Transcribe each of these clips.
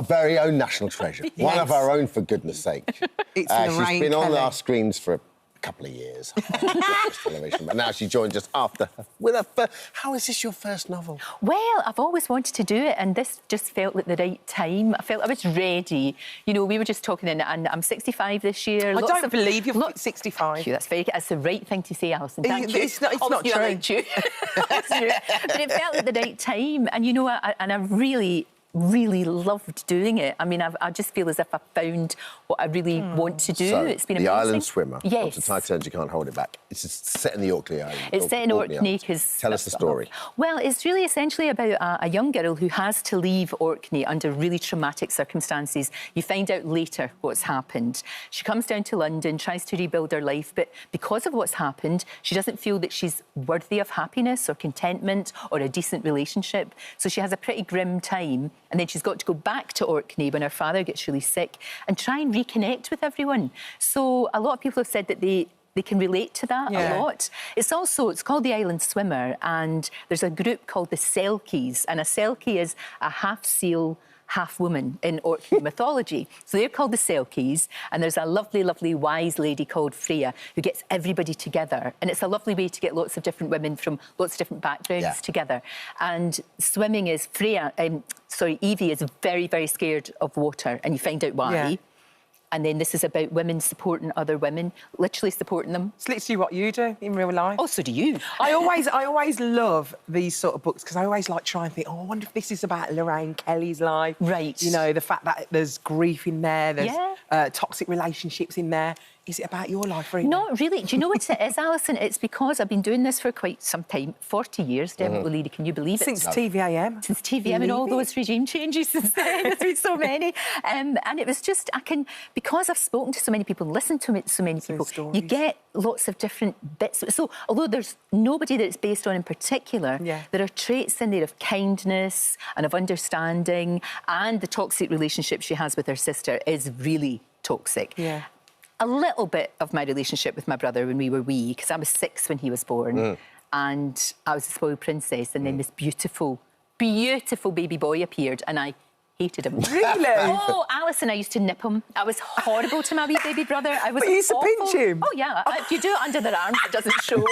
very own national treasure. Yes. One of our own, for goodness sake. It's Lorraine She's been on Kelly. our screens for a couple of years. Television, but now she joined just after with her. How is this your first novel? Well, I've always wanted to do it, and this just felt like the right time. I felt I was ready. You know, we were just talking, and I'm 65 this year. I don't believe you're 65. That's that's the right thing to say, Alison. Thank you. It's not Obviously, true. I liked you. But it felt like the right time, and you know, I really loved doing it. I mean, I just feel as if I found what I really want to do. So, it's been The amazing. Island Swimmer. Yes. The title turns, you can't hold it back. It's set in the Orkney Isles. It's set in Orkney because... Tell us the story. Well, it's really essentially about a young girl who has to leave Orkney under really traumatic circumstances. You find out later what's happened. She comes down to London, tries to rebuild her life, but because of what's happened, she doesn't feel that she's worthy of happiness or contentment or a decent relationship. So she has a pretty grim time, and then she's got to go back to Orkney when her father gets really sick and try and reconnect with everyone. So a lot of people have said that they can relate to that a lot. It's called The Island Swimmer, and there's a group called the Selkies, and a Selkie is a half seal, half woman in Orkney mythology. So they're called the Selkies, and there's a lovely, lovely wise lady called Freya who gets everybody together. And it's a lovely way to get lots of different women from lots of different backgrounds together. And swimming is Evie is very, very scared of water, and you find out why. Yeah. And then this is about women supporting other women, literally supporting them. It's literally what you do in real life. Oh, so do you. I always love these sort of books because I always like try and think, oh, I wonder if this is about Lorraine Kelly's life. Right. You know, the fact that there's grief in there, there's toxic relationships in there. Is it about your life, really? Not really. Do you know what it is, Alison? It's because I've been doing this for quite some time, 40 years, Definitely, can you believe it? Since TVAM. Since TVM and all those regime changes since then. There's been so many. And it was just, because I've spoken to so many people, listened to so many people, you get lots of different bits. So although there's nobody that it's based on in particular, there are traits in there of kindness and of understanding, and the toxic relationship she has with her sister is really toxic. Yeah. A little bit of my relationship with my brother when we were wee, because I was 6 when he was born, and I was a spoiled princess, and then this beautiful, beautiful baby boy appeared, and I hated him. Really? Oh, Alison, I used to nip him. I was horrible to my wee baby brother. I was But you used to pinch him? Oh, yeah. If you do it under their arms, it doesn't show.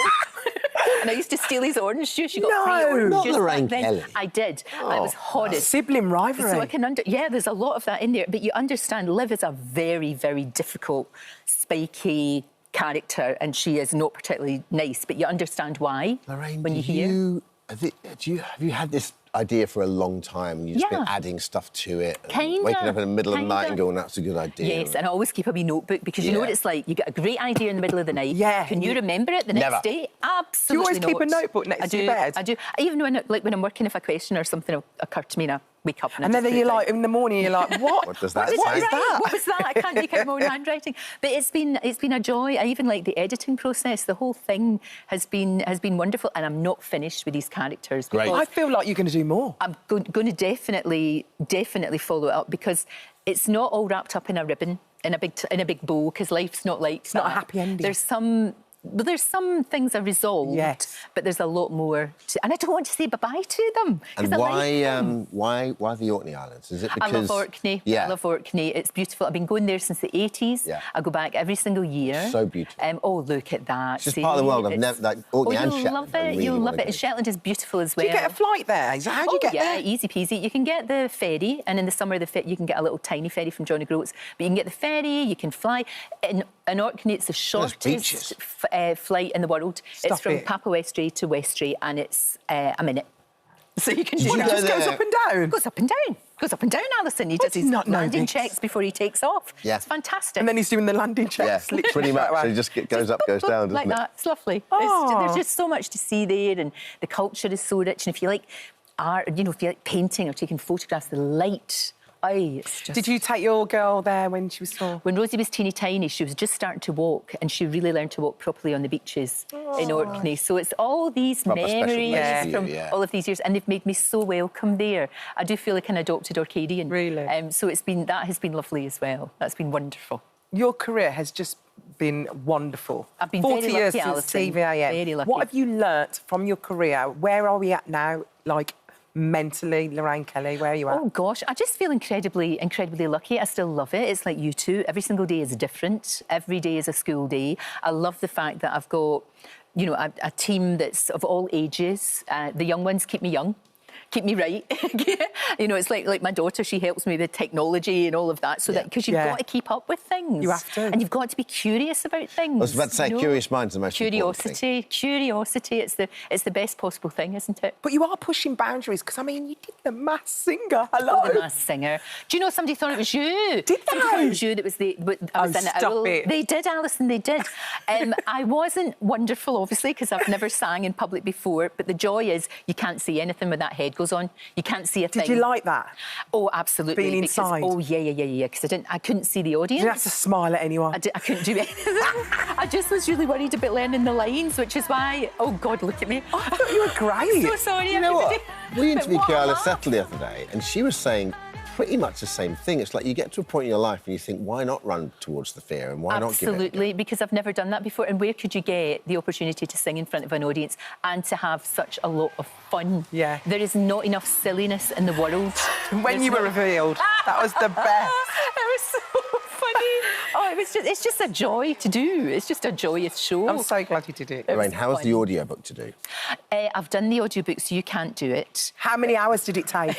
And I used to steal his orange juice. You got free orange not juice Lorraine back then. Kelly. I did. I was horrid. Sibling rivalry. So I can there's a lot of that in there. But you understand, Liv is a very, very difficult, spiky character, and she is not particularly nice. But you understand why Lorraine, when you hear. have you had this idea for a long time and you've just been adding stuff to it? And waking up in the middle of the night and going, that's a good idea. Yes, and I always keep a wee notebook because you know what it's like. You get a great idea in the middle of the night. Yeah. Can you remember it the next day? Absolutely. Do you always keep a notebook next to your bed? I do. Even when I'm working, if a question or something will occur to me and I wake up and then you're like, in the morning, you're like, what? What does that say? say? What was that? I can't make out my own handwriting. But it's been a joy. I even like the editing process. The whole thing has been wonderful, and I'm not finished with these characters. Great. I feel like you're going to do more. I'm going to definitely follow it up, because it's not all wrapped up in a ribbon, in a big bow, because life's not like it's not a happy ending. There's some things are resolved, but there's a lot more and I don't want to say bye-bye to them. And why the Orkney Islands? Is it because... I love Orkney. Yeah. I love Orkney. It's beautiful. I've been going there since the 80s. Yeah. I go back every single year. So beautiful. Oh, look at that. It's just part of the world. I've never... Like, Orkney and Shetland. Love it. You'll love it. And Shetland is beautiful as well. Do you get a flight there? How do you get there? Easy peasy. You can get the ferry, and in the summer you can get a little tiny ferry from Johnny Groats. But you can get the ferry, you can fly. In Orkney, it's the shortest flight in the world. It's from Papa Westray to Westray, and it's a minute. So you can do that. It just goes up and down? Goes up and down. Goes up and down, Alison. He does his landing checks before he takes off. Yeah. It's fantastic. And then he's doing the landing checks. Yeah, pretty much. So he just goes up, goes down, doesn't like it? that. It's lovely. There's just so much to see there, and the culture is so rich. And if you like art, if you like painting or taking photographs, the light... It's just... Did you take your girl there when she was small? When Rosie was teeny tiny, she was just starting to walk, and she really learned to walk properly on the beaches in Orkney. So it's all these memories from all of these years, and they've made me so welcome there. I do feel like an adopted Orcadian. Really? So that has been lovely as well. That's been wonderful. Your career has just been wonderful. I've been 40 very years lucky, since Alison. TVAM. Very lucky. What have you learnt from your career? Where are we at now? Like, mentally, Lorraine Kelly? Where are you at? Oh, gosh, I just feel incredibly lucky. I still love it. It's like you too. Every single day is different. Every day is a school day. I love the fact that I've got, you know, a team that's of all ages. The young ones keep me young. Keep me right. You know, it's like my daughter, she helps me with technology and all of that, so that, because you've got to keep up with things. You have to. And you've got to be curious about things. I was about to say, curious minds are the most important thing. Curiosity, it's the best possible thing, isn't it? But you are pushing boundaries, because, I mean, you did The Masked Singer. Hello. The Masked Singer. Do you know, somebody thought it was you. Did they? Somebody thought it was you that was the... I was in stop Owl. it. They did, Alison, they did. I wasn't wonderful, obviously, because I've never sang in public before, but the joy is you can't see anything when that head goes on. You can't see a thing. Did you like that? Oh, absolutely. Being inside? Oh, yeah, because I couldn't see the audience. You didn't have to smile at anyone. I couldn't do anything. I just was really worried about learning the lines, which is why... Oh, God, look at me. I thought you were great. I'm so sorry, You know what? We interviewed But what Carla am I? Settle the other day, and she was saying pretty much the same thing. It's like you get to a point in your life and you think, why not run towards the fear and why not give it? Absolutely, because I've never done that before. And where could you get the opportunity to sing in front of an audience and to have such a lot of fun? Yeah. There is not enough silliness in the world. When you were revealed, that was the best. It was so funny. Oh, it's just a joy to do. It's just a joyous show. I'm so glad you did it. Lorraine, how was the audiobook to do? I've done the audiobook, so you can't do it. How many hours did it take?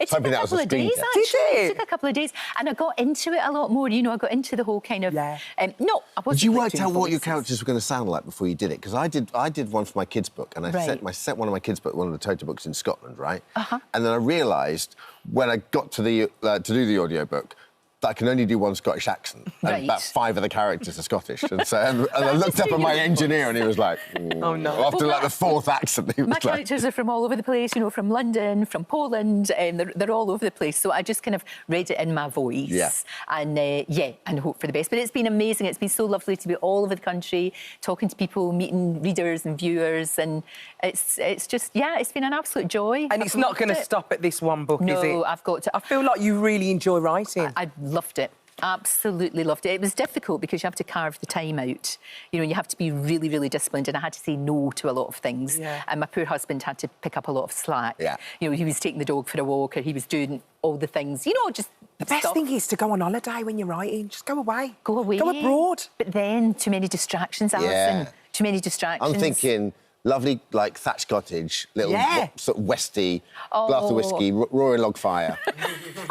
It took a Hoping that was couple a of screen days, test. actually. Did it? It took a couple of days. And I got into it a lot more, you know, I got into the whole kind of... Yeah. No, I wasn't... Did you like, work doing out what your voices. characters were going to sound like before you did it? Because I did one for my kids' book, and I set one of my kids' book, one of the Total books in Scotland, right? And then I realised when I got to the to do the audiobook that I can only do one Scottish accent, and about 5 of the characters are Scottish. And so and I looked up at my engineer, and he was like, Oh, no. After like the 4th accent, he was My like... characters are from all over the place, you know, from London, from Poland, and they're all over the place. So I just kind of read it in my voice. Yeah. And, and hope for the best. But it's been amazing. It's been so lovely to be all over the country, talking to people, meeting readers and viewers. And it's just, it's been an absolute joy. And it's not going to stop at this one book, is it? No, I've got to... I feel like you really enjoy writing. I loved it. Absolutely loved it. It was difficult because you have to carve the time out. You know, you have to be really, really disciplined, and I had to say no to a lot of things. Yeah. And my poor husband had to pick up a lot of slack. Yeah. You know, he was taking the dog for a walk, or he was doing all the things, you know, just The best thing is to go on holiday when you're writing. Just go away. Go away. Go abroad. But then, too many distractions, Alison. Yeah. Too many distractions. I'm thinking lovely, like, thatched cottage, little sort of westy, glass of whiskey, roaring log fire.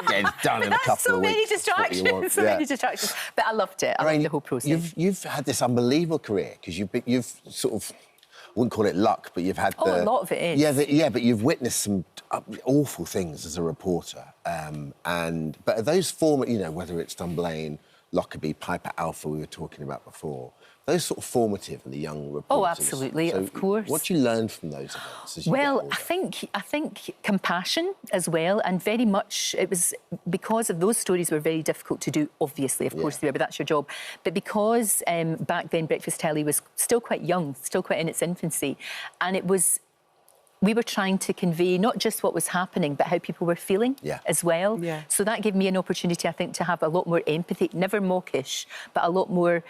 Get it done in a couple of weeks. So many distractions. But I loved it. I loved the whole process. You've had this unbelievable career, because you've sort of... I wouldn't call it luck, but you've had a lot of it is. Yeah, but you've witnessed some awful things as a reporter. But are those you know, whether it's Dunblane, Lockerbie, Piper Alpha we were talking about before, those sort of formative in the young reporters. Oh, absolutely, So of course. What do you learn from those events? As you Well, get older? I think compassion as well, and very much it was because of those stories were very difficult to do. Obviously, of course they were, but that's your job. But because back then breakfast telly was still quite young, still quite in its infancy, and it was. We were trying to convey not just what was happening, but how people were feeling as well. Yeah. So that gave me an opportunity, I think, to have a lot more empathy, never mawkish, but a lot more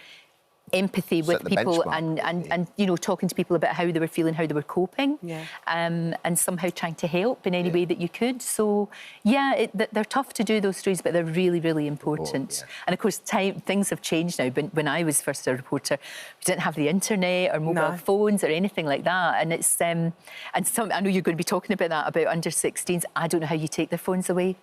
empathy with people and you know, talking to people about how they were feeling, how they were coping, and somehow trying to help in any way that you could. So, they're tough to do, those stories, but they're really, really important. And, of course, things have changed now. But when I was first a reporter, we didn't have the internet or mobile phones or anything like that. And it's... I know you're going to be talking about that, about under-16s. I don't know how you take their phones away.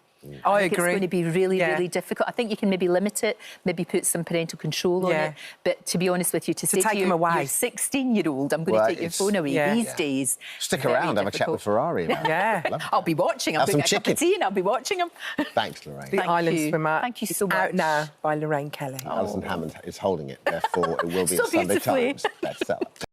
I think agree. It's going to be really, really difficult. I think you can maybe limit it, maybe put some parental control on it. But to be honest with you, to say take to them away. your 16-year-old, I'm going to take your phone away these days. Stick very around, have a chat with difficult. Ferrari. Man. I'll be watching. I'll Have bring some a cup of chicken. tea and I'll be watching them. Thanks, Lorraine. The Island you. Swimmer. Thank you so It's out much. now by Lorraine Kelly. Alison Hammond is holding it, therefore it will be So a Sunday beautifully. Times bestseller.